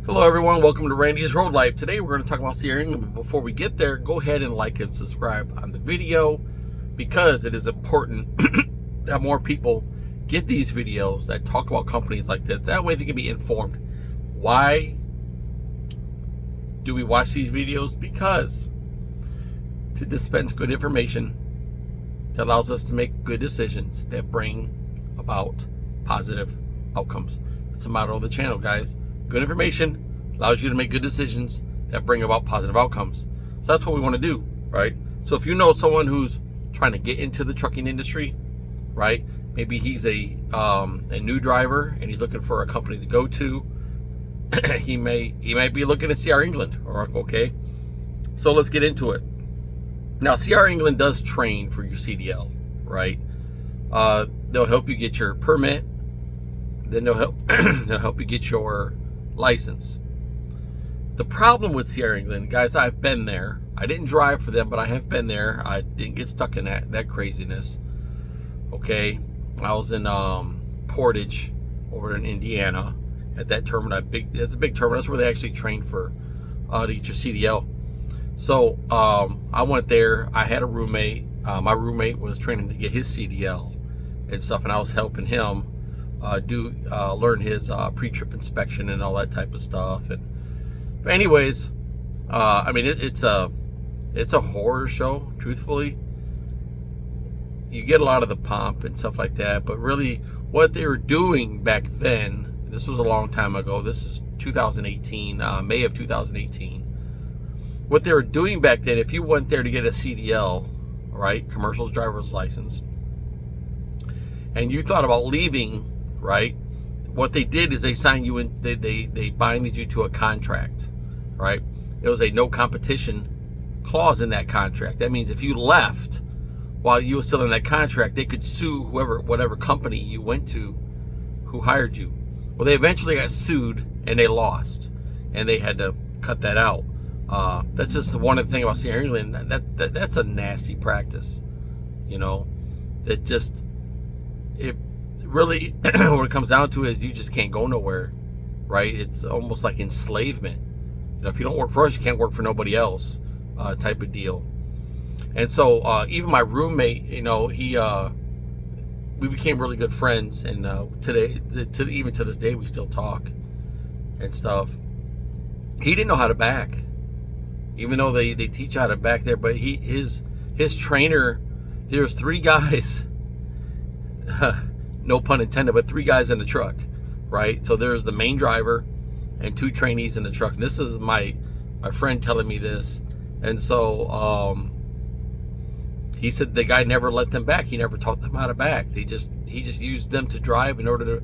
Hello everyone, welcome to Randy's Road Life. Today we're going to talk about Sierra England, but before we get there, go ahead and like and subscribe on the video because it is important that more people get these videos that talk about companies like this. That way they can be informed. Why do we watch these videos? Because to dispense good information that allows us to make good decisions that bring about positive outcomes. That's the motto of the channel, guys. Good information allows you to make good decisions that bring about positive outcomes. So that's what we want to do, right? So if you know someone who's trying to get into the trucking industry, right? Maybe he's a new driver and he's looking for a company to go to. he might be looking at CR England, or okay. So let's get into it. Now, CR England does train for your CDL, right? They'll help you get your permit. Then they'll help you get your license. The problem with Sierra England, guys, I've been there. I didn't drive for them, but I have been there. I didn't get stuck in that craziness. Okay, I was in Portage over in Indiana at that terminal. It's a big terminal. That's where they actually train for to get your CDL. So I went there. I had a roommate. My roommate was training to get his CDL and stuff, and I was helping him learn his pre-trip inspection and all that type of stuff. But anyways, I mean it's a horror show. Truthfully, you get a lot of the pomp and stuff like that, but really what they were doing back then, this was a long time ago. This is 2018, May of 2018. What they were doing back then, if you went there to get a CDL, right, commercial driver's license, and you thought about leaving, right, what they did is they signed you in, they binded you to a contract, right? There was a no competition clause in that contract. That means if you left while you were still in that contract, they could sue whatever company you went to who hired you. Well, they eventually got sued and they lost, and they had to cut that out. That's just one of the thing about Sierra England. That's a nasty practice, you know. It really, what it comes down to is you just can't go nowhere, right? It's almost like enslavement. You know, if you don't work for us, you can't work for nobody else, type of deal. And so even my roommate, you know, we became really good friends, and even to this day we still talk and stuff. He didn't know how to back, even though they teach you how to back there. But his trainer, there's three guys. No pun intended, but three guys in the truck, right? So there's the main driver and two trainees in the truck. And this is my friend telling me this. And so he said the guy never let them back. He never taught them how to back. He just used them to drive in order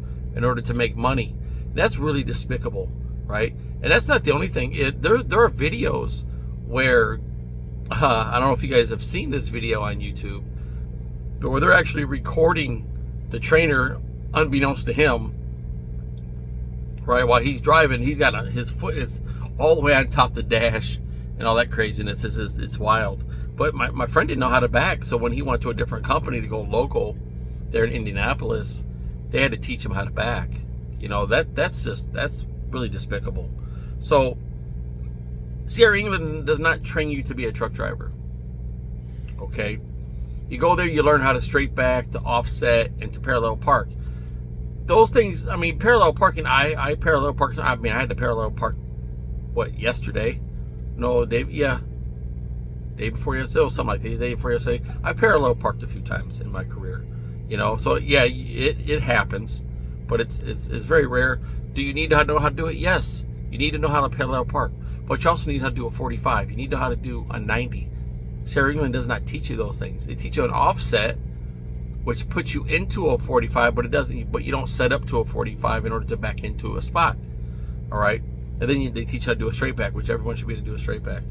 to make money. That's really despicable, right? And that's not the only thing. There are videos where I don't know if you guys have seen this video on YouTube, but where they're actually recording the trainer, unbeknownst to him, right, while he's driving. He's got his foot is all the way on top of the dash and all that craziness. It's wild. But my friend didn't know how to back, so when he went to a different company to go local there in Indianapolis, they had to teach him how to back. You know, that's really despicable. So Sierra England does not train you to be a truck driver, okay? You go there, you learn how to straight back, to offset, and to parallel park. Those things, I mean, parallel parking, I parallel parked. I mean, I had to parallel park, what, yesterday? No, day before yesterday, something like that, the day before yesterday. I parallel parked a few times in my career, you know. So yeah, it happens, but it's very rare. Do you need to know how to do it? Yes, you need to know how to parallel park, but you also need how to do a 45. You need to know how to do a 90. Sierra England does not teach you those things. They teach you an offset, which puts you into a 45, but you don't set up to a 45 in order to back into a spot. All right, and then they teach you how to do a straight back, which everyone should be able to do a straight back.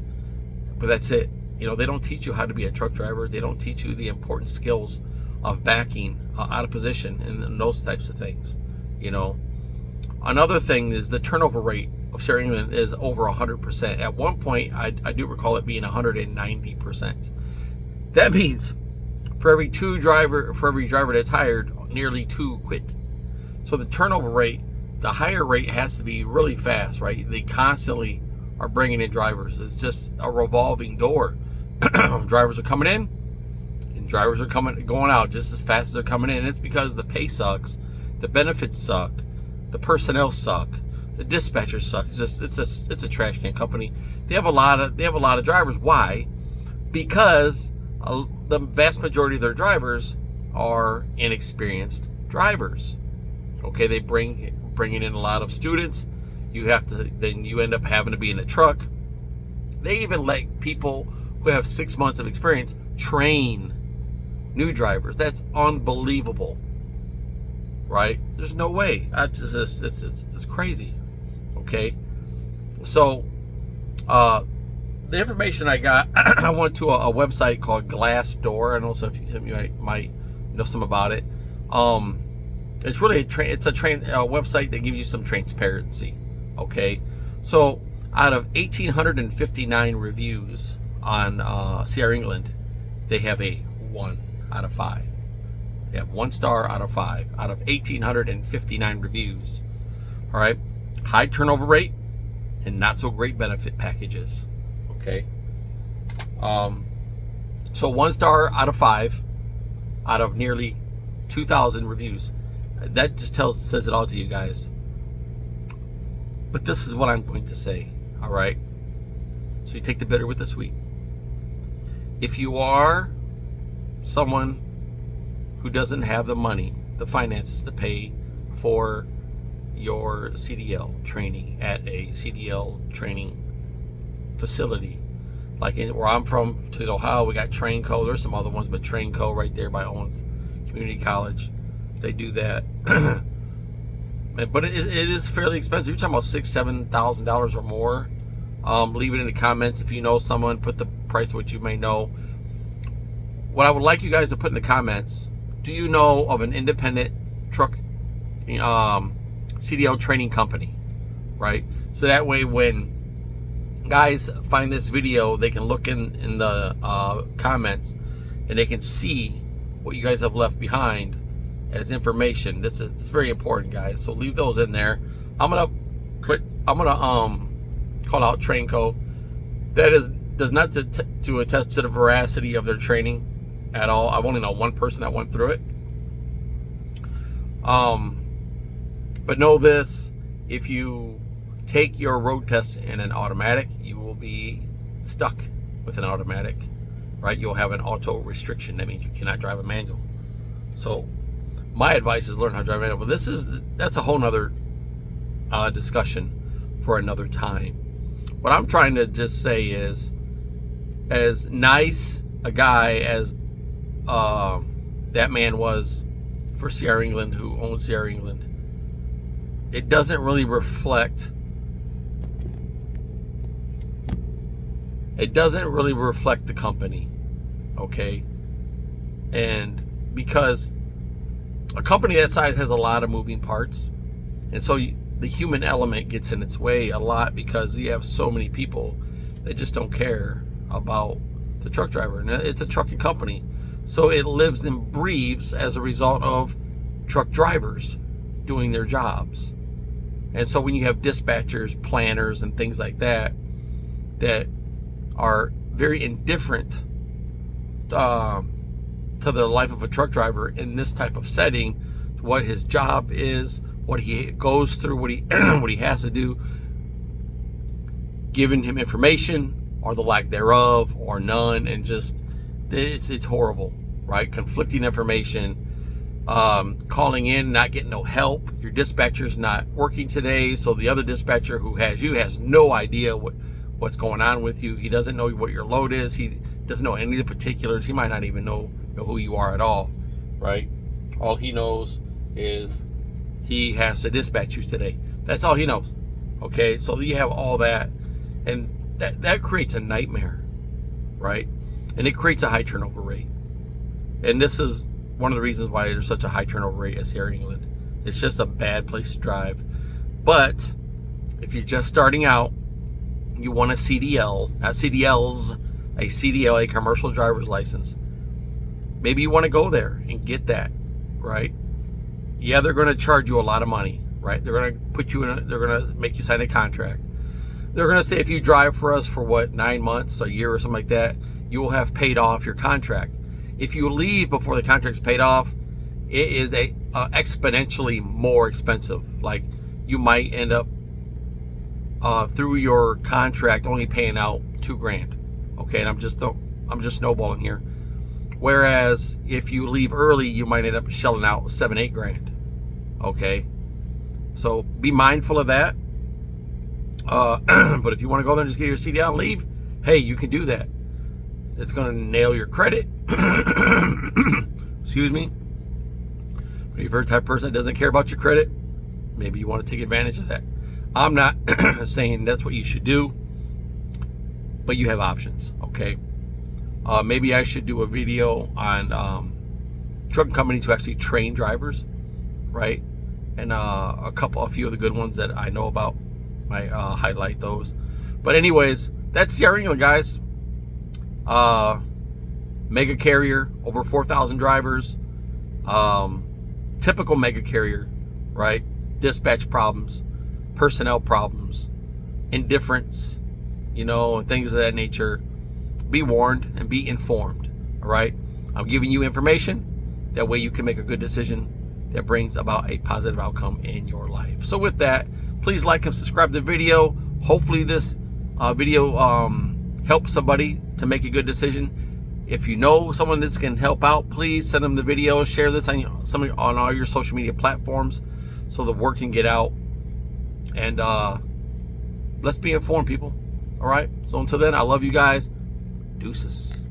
But that's it. You know, they don't teach you how to be a truck driver. They don't teach you the important skills of backing out of position and those types of things. You know, another thing is the turnover rate of Sierra England is over 100%. At one point, I do recall it being 190%. That means for every driver that's hired, nearly two quit. So the turnover rate the hire rate has to be really fast, right? They constantly are bringing in drivers. It's just a revolving door. Drivers are coming in, and drivers are going out just as fast as they're coming in. It's because the pay sucks, the benefits suck, the personnel suck, the dispatchers suck. It's a trash can company. They have a lot of drivers. Why? Because the vast majority of their drivers are inexperienced drivers. Okay, they bringing in a lot of students. You end up having to be in a truck. They even let people who have 6 months of experience train new drivers. That's unbelievable, right? There's no way. It's crazy. Okay, so the information I got, I went to a website called Glassdoor. I know some of you might know some about it. It's really a website that gives you some transparency. Okay, so out of 1,859 reviews on CR England, they have a 1 out of 5. They have 1 star out of 5 out of 1,859 reviews. All right, high turnover rate and not so great benefit packages. Okay, so 1 star out of 5 out of nearly 2,000 reviews. That just says it all to you guys. But this is what I'm going to say. All right, so you take the bitter with the sweet. If you are someone who doesn't have the money, the finances to pay for your CDL training at a CDL training facility, like where I'm from, Toledo, Ohio, we got Trainco. There's some other ones, but Trainco right there by Owens Community College, they do that. But it is fairly expensive. You're talking about $6,000-$7,000 or more. Leave it in the comments if you know someone. Put the price what you may know. What I would like you guys to put in the comments: do you know of an independent truck CDL training company? Right. So that way, when guys find this video, they can look in the comments and they can see what you guys have left behind as information. That's very important, guys. So leave those in there. I'm gonna call out Trainco. That does not to attest to the veracity of their training at all. I've only known one person that went through it. But know this: if you take your road test in an automatic, you will be stuck with an automatic, right? You'll have an auto restriction. That means you cannot drive a manual. So my advice is learn how to drive a manual. But that's a whole nother discussion for another time. What I'm trying to just say is, as nice a guy as that man was for CR England, who owned CR England, it doesn't really reflect the company, okay? And because a company that size has a lot of moving parts, and so the human element gets in its way a lot, because you have so many people that just don't care about the truck driver. And it's a trucking company, so it lives and breathes as a result of truck drivers doing their jobs. And so when you have dispatchers, planners, and things like that that are very indifferent to the life of a truck driver in this type of setting, what his job is, what he goes through, what he has to do, giving him information or the lack thereof or none, and just it's horrible, right? Conflicting information, calling in, not getting no help. Your dispatcher's not working today, so the other dispatcher who has you has no idea what's going on with you. He doesn't know what your load is. He doesn't know any of the particulars. He might not even know who you are at all, right? All he knows is he has to dispatch you today. That's all he knows. Okay, so you have all that, and that creates a nightmare, right? And it creates a high turnover rate. And this is one of the reasons why there's such a high turnover rate at CR England. It's just a bad place to drive. But if you're just starting out, you want a CDL, not CDLs, a CDL, a commercial driver's license. Maybe you want to go there and get that, right? Yeah, they're going to charge you a lot of money. right? They're going to put you in they're going to make you sign a contract. They're going to say if you drive for us for 9 months, a year or something like that, you will have paid off your contract. If you leave before the contract's paid off, it is exponentially more expensive. Like, you might end up through your contract only paying out $2,000. Okay, and I'm just snowballing here. Whereas if you leave early, you might end up shelling out $7-8 grand. Okay, so be mindful of that. But if you want to go there and just get your CDL and leave, hey, you can do that. It's going to nail your credit. Excuse me. But if you're the type of person that doesn't care about your credit, maybe you want to take advantage of that. I'm not saying that's what you should do, but you have options, okay? Maybe I should do a video on trucking companies who actually train drivers, right? And a few of the good ones that I know about. Might highlight those. But anyways, that's Sierra England, guys. Mega carrier, over 4,000 drivers. Typical mega carrier, right? Dispatch problems, personnel problems, indifference, things of that nature. Be warned and be informed, all right? I'm giving you information. That way you can make a good decision that brings about a positive outcome in your life. So with that, please like and subscribe to the video. Hopefully this video helps somebody to make a good decision. If you know someone that can help out, please send them the video. Share this on all your social media platforms so the word can get out. And let's be informed, people. All right? So until then, I love you guys. Deuces.